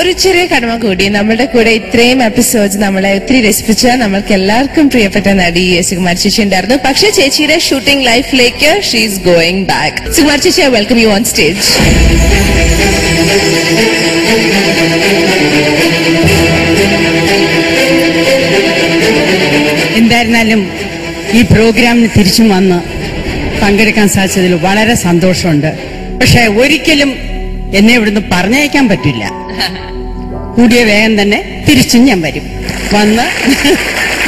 ഒരു ചെറിയ കടമ കൂടി നമ്മുടെ കൂടെ ഇത്രയും എപ്പിസോഡ്സ് നമ്മളെ ഒത്തിരി രസിപ്പിച്ച നമ്മൾക്ക് എല്ലാവർക്കും പ്രിയപ്പെട്ട നടി സുകുമാരി ചേച്ചി ഉണ്ടായിരുന്നു. പക്ഷേ ചേച്ചിയുടെ ഷൂട്ടിംഗ് ലൈഫിലേക്ക് she is going back. Sukumari ചേച്ചി, I welcome you on stage. എന്തായിരുന്നാലും ഈ പ്രോഗ്രാമിന് തിരിച്ചും വന്ന് പങ്കെടുക്കാൻ സാധിച്ചതിൽ വളരെ സന്തോഷമുണ്ട്. പക്ഷെ ഒരിക്കലും എന്നെ ഇവിടുന്ന് പറഞ്ഞയക്കാൻ പറ്റില്ല. കൂടിയ വേഗം തന്നെ തിരിച്ചും ഞാൻ വരും. വന്ന്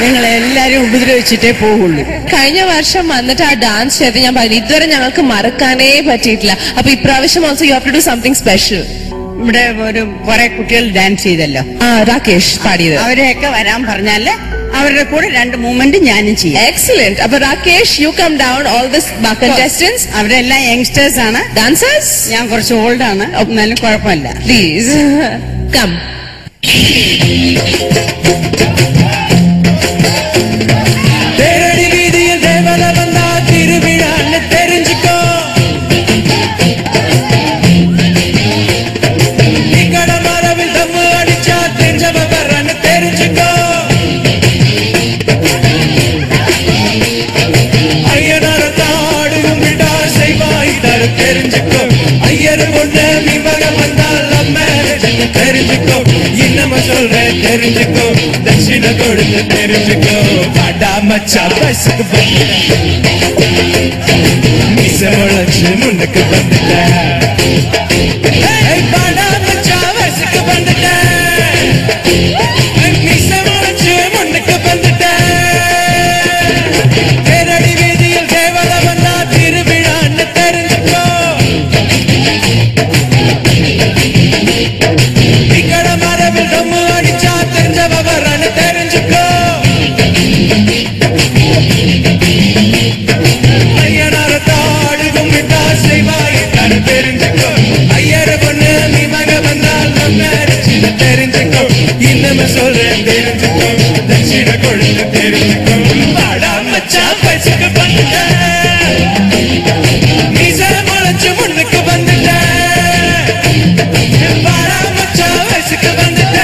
നിങ്ങളെല്ലാരും ഉപദ്രവിച്ചിട്ടേ പോവുള്ളൂ. കഴിഞ്ഞ വർഷം വന്നിട്ട് ആ ഡാൻസ് ചെയ്ത് ഞാൻ പറഞ്ഞു ഇതുവരെ ഞങ്ങൾക്ക് മറക്കാനേ പറ്റിയിട്ടില്ല. അപ്പൊ ഇപ്രാവശ്യം also you have to do something special. ഇവിടെ ഒരു കുറെ കുട്ടികൾ ഡാൻസ് ചെയ്തല്ലോ, രാകേഷ് പാടിയത്. അവരെയൊക്കെ വരാൻ പറഞ്ഞാല് അവരുടെ കൂടെ 2 മൂവ്മെന്റ് ഞാനും ചെയ്യാം. എക്സലന്റ്. അപ്പൊ Rakesh, you come down. All this contestants അവരെല്ലാം യങ്സ്റ്റേഴ്സ് ആണ്, ഡാൻസേഴ്സ്. ഞാൻ കുറച്ച് ഓൾഡ് ആണ്, എന്നാലും കുഴപ്പമില്ല. Please come. தெரிஞ்சுக்கோ தட்சிண கொடுத்து தெரிஞ்சுக்கோ பாடா மச்சா வயசுக்கு மீச முளைச்சு முன்னுக்கு வந்துட்ட பாடா மச்சா வயசுக்கு வந்துட்ட மீச முளைச்சு முன்னுக்கு வந்துட்ட தேரடி வீதியில் தேவதை வந்தா திருவிழான்னு தெரிஞ்சுக்கோ இக்கட மரபில் ரொம்ப தெரிஞ்சுக்கோ ஐயனார தாடு கும்பிட்டா செய்வாய் தெரிஞ்சுக்கோ ஐயர பொண்ணு நீ மக வந்தால் நம்ம தெரிஞ்சுக்கோ இன்னும் சொல்றேன் தெரிஞ்சுக்கோ தட்சிண கொழுந்து தெரிஞ்சுக்கோ பாடா மச்சா பசுக்கு வந்துட்ட மீச முளைச்சு முன்னுக்கு வந்துட்ட பாடா மச்சா வயசுக்கு வந்துட்ட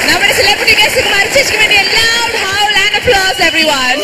നമ്മുടെ സെലിബ്രിറ്റി ഗസ്റ്റ് സുകുമാരി ചേച്ചിക്ക് വേണ്ടി a loud howl and applause everyone.